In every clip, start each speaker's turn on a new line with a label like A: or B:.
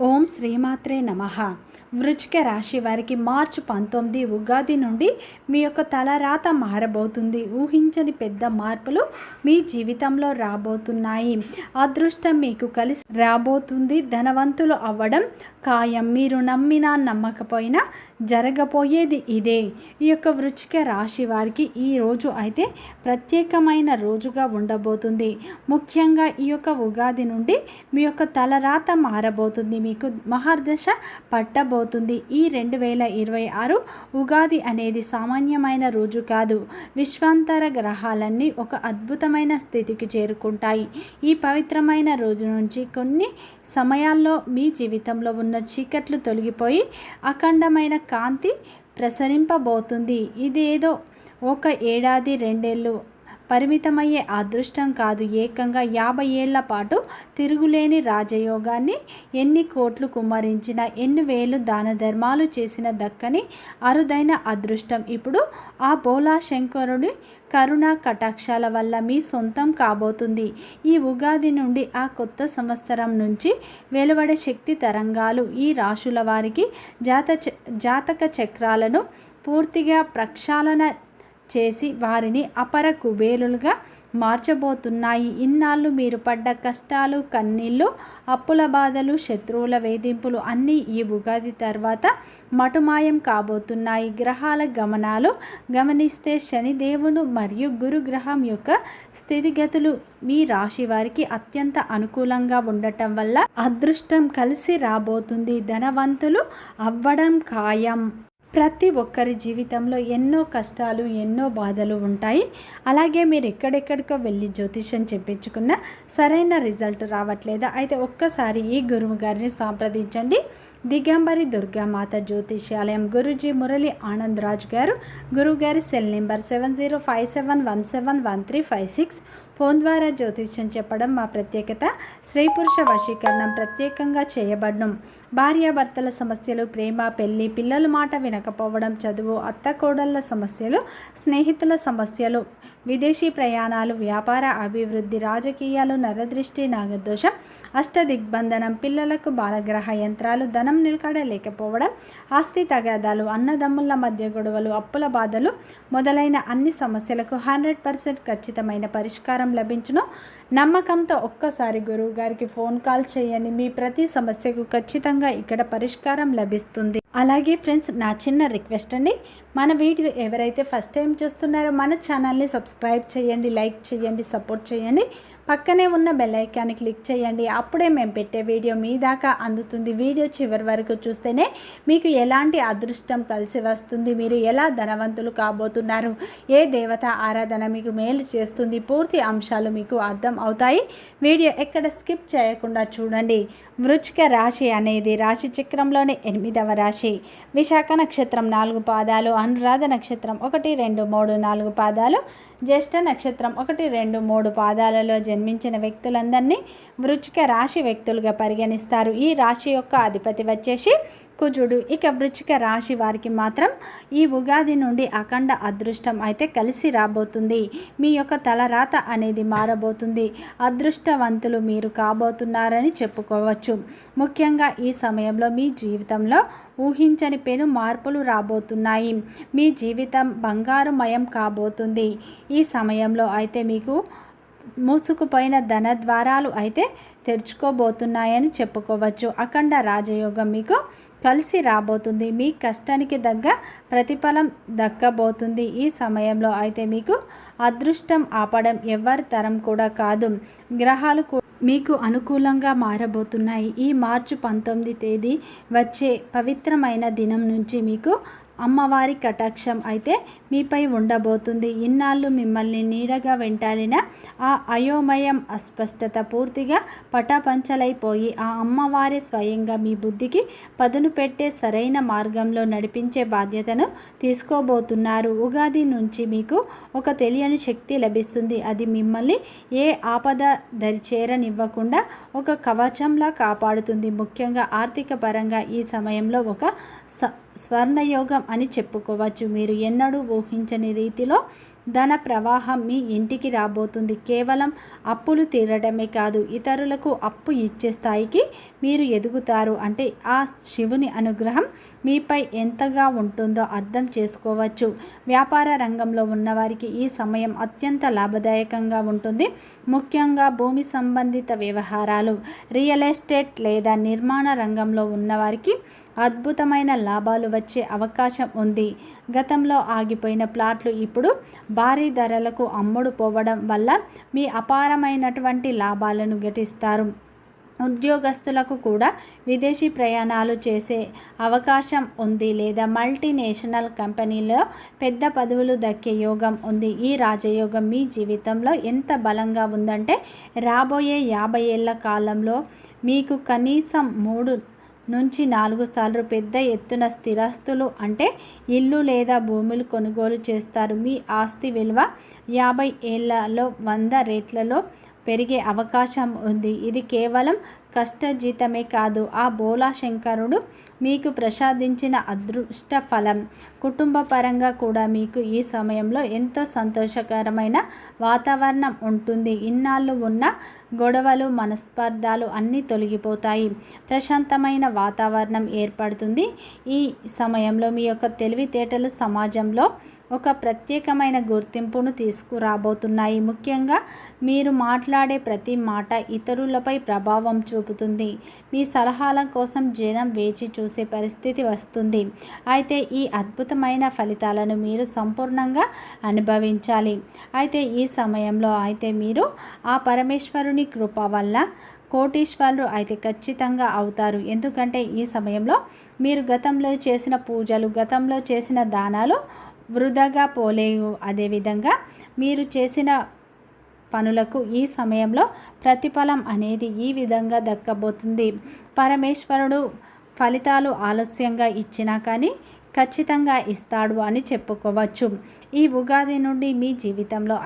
A: ఓం శ్రీమాత్రే నమః. వృశ్చిక రాశి వారికి మార్చి 19 ఉగాది నుండి మీ యొక్క తలరాత మారబోతుంది. ఊహించని పెద్ద మార్పులు మీ జీవితంలో రాబోతున్నాయి. అదృష్టం మీకు కలిసి రాబోతుంది. ధనవంతులు అవ్వడం ఖాయం. మీరు నమ్మినా నమ్మకపోయినా జరగబోయేది ఇదే. ఈ యొక్క వృశ్చిక రాశి వారికి ఈ రోజు అయితే ప్రత్యేకమైన రోజుగా ఉండబోతుంది. ముఖ్యంగా ఈ యొక్క ఉగాది నుండి మీ యొక్క తలరాత మారబోతుంది. మీకు మహర్దశ పట్టబోతుంది. ఈ 2026 ఉగాది అనేది సామాన్యమైన రోజు కాదు. విశ్వాంతర గ్రహాలన్నీ ఒక అద్భుతమైన స్థితికి చేరుకుంటాయి. ఈ పవిత్రమైన రోజు నుంచి కొన్ని సమయాల్లో మీ జీవితంలో ఉన్న చీకట్లు తొలగిపోయి అఖండమైన కాంతి ప్రసరింపబోతుంది. ఇదేదో ఒక ఏడాది 2 ఏళ్ళు పరిమితమయ్యే అదృష్టం కాదు. ఏకంగా 50 ఏళ్ల పాటు తిరుగులేని రాజయోగాన్ని, ఎన్ని కోట్లు కుమ్మరించిన, ఎన్ని వేలు దాన ధర్మాలు చేసిన దక్కని అరుదైన అదృష్టం ఇప్పుడు ఆ బోలా శంకరుడి కరుణా కటాక్షాల వల్ల మీ సొంతం కాబోతుంది. ఈ ఉగాది నుండి ఆ కొత్త సంవత్సరం నుంచి వెలువడే శక్తి తరంగాలు ఈ రాశుల వారికి జాతక చక్రాలను పూర్తిగా ప్రక్షాళన చేసి వారిని అపర కుబేరులుగా మార్చబోతున్నాయి. ఇన్నాళ్ళు మీరు పడ్డ కష్టాలు, కన్నీళ్ళు, అప్పుల బాధలు, శత్రువుల వేధింపులు అన్నీ ఈ ఉగాది తర్వాత మటుమాయం కాబోతున్నాయి. గ్రహాల గమనాలు గమనిస్తే శనిదేవుడు మరియు గురుగ్రహం యొక్క స్థితిగతులు మీ రాశి వారికి అత్యంత అనుకూలంగా ఉండటం వల్ల అదృష్టం కలిసి రాబోతుంది. ధనవంతులు అవ్వడం ఖాయం. ప్రతి ఒక్కరి జీవితంలో ఎన్నో కష్టాలు, ఎన్నో బాధలు ఉంటాయి. అలాగే మీరు ఎక్కడెక్కడికో వెళ్ళి జ్యోతిష్యం చెప్పించుకున్నా సరైన రిజల్ట్ రావట్లేదా? అయితే ఒక్కసారి ఈ గురువు గారిని సంప్రదించండి. దిగంబరి దుర్గామాత జ్యోతిష్యాలయం, గురూజీ మురళి ఆనంద్ రాజ్ గారు. గురువుగారి సెల్ నెంబర్ 7057171356. ఫోన్ ద్వారా జ్యోతిష్యం చెప్పడం మా ప్రత్యేకత. స్త్రీ పురుష వశీకరణం ప్రత్యేకంగా చేయబడడం. భార్యాభర్తల సమస్యలు, ప్రేమ, పెళ్లి, పిల్లల మాట వినకపోవడం, చదువు, అత్తకోడళ్ళ సమస్యలు, స్నేహితుల సమస్యలు, విదేశీ ప్రయాణాలు, వ్యాపార అభివృద్ధి, రాజకీయాలు, నరదృష్టి, నాగదోషం, అష్టదిగ్బంధనం, పిల్లలకు బాలగ్రహ యంత్రాలు, ధనం నిలకడ లేకపోవడం, ఆస్తి తగాదాలు, అన్నదమ్ముల మధ్య గొడవలు, అప్పుల బాధలు మొదలైన అన్ని సమస్యలకు 100% ఖచ్చితమైన పరిష్కారం లభించును. నమ్మకంతో ఒక్కసారి గురువు గారికి ఫోన్ కాల్ చేయండి. మీ ప్రతి సమస్యకు ఖచ్చితంగా ఇక్కడ పరిష్కారం లభిస్తుంది. అలాగే ఫ్రెండ్స్, నా చిన్న రిక్వెస్ట్ అండి, మన వీడియో ఎవరైతే ఫస్ట్ టైం చూస్తున్నారో మన ఛానల్ని సబ్స్క్రైబ్ చేయండి, లైక్ చేయండి, సపోర్ట్ చేయండి. పక్కనే ఉన్న బెల్ ఐకాన్ని క్లిక్ చేయండి. అప్పుడే మేము పెట్టే వీడియో మీ దాకా అందుతుంది. వీడియో చివరి వరకు చూస్తేనే మీకు ఎలాంటి అదృష్టం కలిసి వస్తుంది, మీరు ఎలా ధనవంతులు కాబోతున్నారు, ఏ దేవత ఆరాధన మీకు మేలు చేస్తుంది, పూర్తి అంశాలు మీకు అర్థం అవుతాయి. వీడియో ఎక్కడ స్కిప్ చేయకుండా చూడండి. వృశ్చిక రాశి అనేది రాశి చక్రంలోని 8వ రాశి. విశాఖ నక్షత్రం 4 పాదాలు, అనురాధ నక్షత్రం 1, 2, 3, 4 పాదాలు, జ్యేష్ఠ నక్షత్రం 1, 2, 3 పాదాలలో జన్మించిన వ్యక్తులందరినీ వృశ్చిక రాశి వ్యక్తులుగా పరిగణిస్తారు. ఈ రాశి యొక్క అధిపతి వచ్చేసి కుజుడు. ఇక వృశ్చిక రాశి వారికి మాత్రం ఈ ఉగాది నుండి అఖండ అదృష్టం అయితే కలిసి రాబోతుంది. మీ యొక్క తలరాత అనేది మారబోతుంది. అదృష్టవంతులు మీరు కాబోతున్నారని చెప్పుకోవచ్చు. ముఖ్యంగా ఈ సమయంలో మీ జీవితంలో ఊహించని పెను మార్పులు రాబోతున్నాయి. మీ జీవితం బంగారుమయం కాబోతుంది. ఈ సమయంలో అయితే మీకు మూసుకుపోయిన ధన ద్వారాలు అయితే తెరుచుకోబోతున్నాయని చెప్పుకోవచ్చు. అఖండ రాజయోగం మీకు కలిసి రాబోతుంది. మీ కష్టానికి తగ్గ ప్రతిఫలం దక్కబోతుంది. ఈ సమయంలో అయితే మీకు అదృష్టం ఆపడం ఎవరి తరం కూడా కాదు. గ్రహాలు మీకు అనుకూలంగా మారబోతున్నాయి. ఈ మార్చి 19 తేదీ వచ్చే పవిత్రమైన దినం నుంచి మీకు అమ్మవారి కటాక్షం అయితే మీపై ఉండబోతుంది. ఇన్నాళ్ళు మిమ్మల్ని నీడగా వెంటాడిన ఆ అయోమయం, అస్పష్టత పూర్తిగా పటాపంచలైపోయి ఆ అమ్మవారి స్వయంగా మీ బుద్ధికి పదును పెట్టే సరైన మార్గంలో నడిపించే బాధ్యతను తీసుకోబోతున్నారు. ఉగాది నుంచి మీకు ఒక తెలియని శక్తి లభిస్తుంది. అది మిమ్మల్ని ఏ ఆపద దరిచేరనివ్వకుండా ఒక కవచంలా కాపాడుతుంది. ముఖ్యంగా ఆర్థిక పరంగా ఈ సమయంలో ఒక స్వర్ణయోగం అని చెప్పుకోవచ్చు. మీరు ఎన్నడూ ఊహించని రీతిలో ధన ప్రవాహం మీ ఇంటికి రాబోతుంది. కేవలం అప్పులు తీరడమే కాదు, ఇతరులకు అప్పు ఇచ్చే స్థాయికి మీరు ఎదుగుతారు. అంటే ఆ శివుని అనుగ్రహం మీపై ఎంతగా ఉంటుందో అర్థం చేసుకోవచ్చు. వ్యాపార రంగంలో ఉన్నవారికి ఈ సమయం అత్యంత లాభదాయకంగా ఉంటుంది. ముఖ్యంగా భూమి సంబంధిత వ్యవహారాలు, రియల్ ఎస్టేట్ లేదా నిర్మాణ రంగంలో ఉన్నవారికి అద్భుతమైన లాభాలు వచ్చే అవకాశం ఉంది. గతంలో ఆగిపోయిన ప్లాట్లు ఇప్పుడు భారీ ధరలకు అమ్ముడు పోవడం వల్ల మీ అపారమైనటువంటి లాభాలను గిటిస్తారు. ఉద్యోగస్తులకు కూడా విదేశీ ప్రయాణాలు చేసే అవకాశం ఉంది లేదా మల్టీనేషనల్ కంపెనీలో పెద్ద పదవులు దక్కే యోగం ఉంది. ఈ రాజయోగం మీ జీవితంలో ఎంత బలంగా ఉందంటే రాబోయే 50 ఏళ్ల కాలంలో మీకు కనీసం 3 నుంచి 4 సార్లు పెద్ద ఎత్తున స్థిరాస్తులు అంటే ఇల్లు లేదా భూములు కొనుగోలు చేస్తారు. మీ ఆస్తి విలువ 50 ఏళ్లలో 100 రెట్లలో పెరిగే అవకాశం ఉంది. ఇది కేవలం కష్టజీతమే కాదు, ఆ బోలా శంకరుడు మీకు ప్రసాదించిన అదృష్ట ఫలం. కుటుంబ పరంగా కూడా మీకు ఈ సమయంలో ఎంతో సంతోషకరమైన వాతావరణం ఉంటుంది. ఇన్నాళ్ళు ఉన్న గొడవలు, మనస్పర్ధాలు అన్నీ తొలగిపోతాయి. ప్రశాంతమైన వాతావరణం ఏర్పడుతుంది. ఈ సమయంలో మీ యొక్క తెలివితేటలు సమాజంలో ఒక ప్రత్యేకమైన గుర్తింపును తీసుకురాబోతున్నాయి. ముఖ్యంగా మీరు మాట్లాడే ప్రతి మాట ఇతరులపై ప్రభావం చూపుతుంది. మీ సలహాల కోసం జనం వేచి చూసే పరిస్థితి వస్తుంది. అయితే ఈ అద్భుతమైన ఫలితాలను మీరు సంపూర్ణంగా అనుభవించాలి. అయితే ఈ సమయంలో మీరు ఆ పరమేశ్వరుని కృప వల్ల కోటీశ్వరులు అయితే ఖచ్చితంగా అవుతారు. ఎందుకంటే ఈ సమయంలో మీరు గతంలో చేసిన పూజలు, గతంలో చేసిన దానాలు వృధాగా పోలేవు. అదేవిధంగా మీరు చేసిన పనులకు ఈ సమయంలో ప్రతిఫలం అనేది ఈ విధంగా దక్కబోతుంది. పరమేశ్వరుడు ఫలితాలు ఆలస్యంగా ఇచ్చినా కానీ ఖచ్చితంగా ఇస్తాడు అని చెప్పుకోవచ్చు. ఈ ఉగాది నుండి మీ జీవితంలో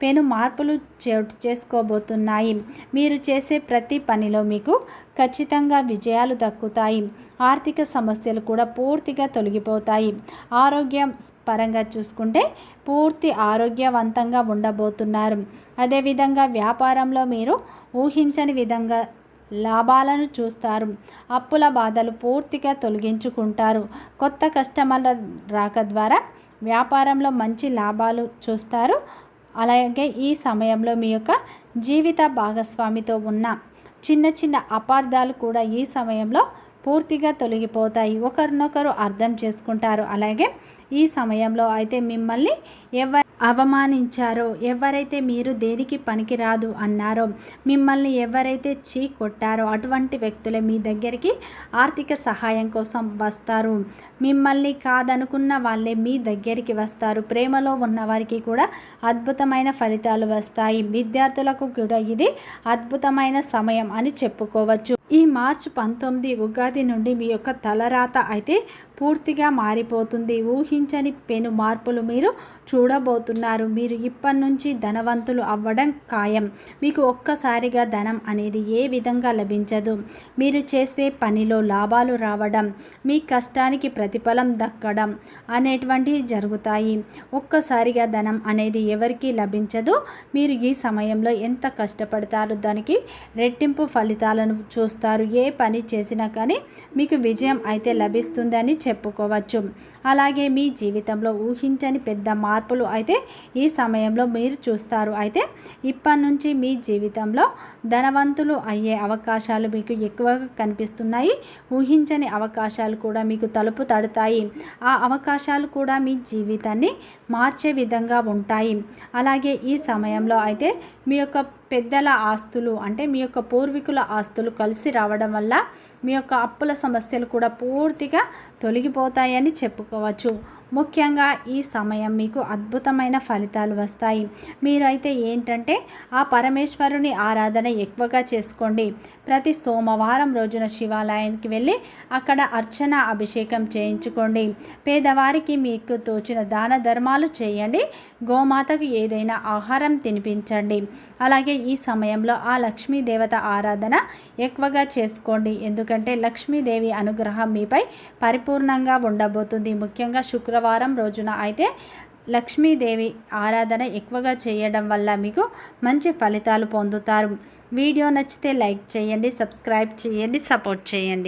A: పెను మార్పులు చోటు చేసుకోబోతున్నాయి. మీరు చేసే ప్రతి పనిలో మీకు ఖచ్చితంగా విజయాలు దక్కుతాయి. ఆర్థిక సమస్యలు కూడా పూర్తిగా తొలగిపోతాయి. ఆరోగ్యం పరంగా చూసుకుంటే పూర్తి ఆరోగ్యవంతంగా ఉండబోతున్నారు. అదేవిధంగా వ్యాపారంలో మీరు ఊహించని విధంగా లాభాలను చూస్తారు. అప్పుల బాధలు పూర్తిగా తొలగించుకుంటారు. కొత్త కస్టమర్ల రాక ద్వారా వ్యాపారంలో మంచి లాభాలు చూస్తారు. అలాగే ఈ సమయంలో మీ యొక్క జీవిత భాగస్వామితో ఉన్న చిన్న చిన్న అపార్థాలు కూడా ఈ సమయంలో పూర్తిగా తొలగిపోతాయి. ఒకరినొకరు అర్థం చేసుకుంటారు. అలాగే ఈ సమయంలో మిమ్మల్ని ఎవరు అవమానించారో, ఎవరైతే మీరు దేనికి పనికిరాదు అన్నారో, మిమ్మల్ని ఎవరైతే కొట్టారో అటువంటి వ్యక్తులే మీ దగ్గరికి ఆర్థిక సహాయం కోసం వస్తారు. మిమ్మల్ని కాదనుకున్న వాళ్ళే మీ దగ్గరికి వస్తారు. ప్రేమలో ఉన్న వారికి కూడా అద్భుతమైన ఫలితాలు వస్తాయి. విద్యార్థులకు కూడా ఇది అద్భుతమైన సమయం అని చెప్పుకోవచ్చు. ఈ మార్చి 19 ఉగాది నుండి మీ యొక్క తలరాత పూర్తిగా మారిపోతుంది. ఊహించని పెను మార్పులు మీరు చూడబోతున్నారు. మీరు ఇప్పటి నుంచి ధనవంతులు అవ్వడం ఖాయం. మీకు ఒక్కసారిగా ధనం అనేది ఏ విధంగా లభించదు. మీరు చేసే పనిలో లాభాలు రావడం, మీ కష్టానికి ప్రతిఫలం దక్కడం అనేటువంటివి జరుగుతాయి. ఒక్కసారిగా ధనం అనేది ఎవరికీ లభించదు. మీరు ఈ సమయంలో ఎంత కష్టపడతారో దానికి రెట్టింపు ఫలితాలను చూస్తారు. ఏ పని చేసినా కానీ మీకు విజయం లభిస్తుందని చెప్పుకోవచ్చు. అలాగే మీ జీవితంలో ఊహించని పెద్ద మార్పులు ఈ సమయంలో మీరు చూస్తారు. ఇప్పటి నుంచి మీ జీవితంలో ధనవంతులు అయ్యే అవకాశాలు మీకు ఎక్కువగా కనిపిస్తున్నాయి. ఊహించని అవకాశాలు కూడా మీకు తలుపు తడతాయి. ఆ అవకాశాలు కూడా మీ జీవితాన్ని మార్చే విధంగా ఉంటాయి. అలాగే ఈ సమయంలో మీ యొక్క పెద్దల ఆస్తులు మీ యొక్క పూర్వీకుల ఆస్తులు కలిసి రావడం వల్ల మీ యొక్క అప్పుల సమస్యలు కూడా పూర్తిగా తొలగిపోతాయని చెప్పుకోవచ్చు. ముఖ్యంగా ఈ సమయం మీకు అద్భుతమైన ఫలితాలు వస్తాయి. మీరు ఏంటంటే ఆ పరమేశ్వరుని ఆరాధన ఎక్కువగా చేసుకోండి. ప్రతి సోమవారం రోజున శివాలయానికి వెళ్ళి అక్కడ అర్చన, అభిషేకం చేయించుకోండి. పేదవారికి మీకు తోచిన దాన ధర్మాలు చేయండి. గోమాతకు ఏదైనా ఆహారం తినిపించండి. అలాగే ఈ సమయంలో ఆ లక్ష్మీదేవత ఆరాధన ఎక్కువగా చేసుకోండి. ఎందుకంటే లక్ష్మీదేవి అనుగ్రహం మీపై పరిపూర్ణంగా ఉండబోతుంది. ముఖ్యంగా శుక్రవారం రోజున లక్ష్మీదేవి ఆరాధన ఎక్కువగా చేయడం వల్ల మీకు మంచి ఫలితాలు పొందుతారు. వీడియో నచ్చితే లైక్ చేయండి, సబ్స్క్రైబ్ చేయండి, సపోర్ట్ చేయండి.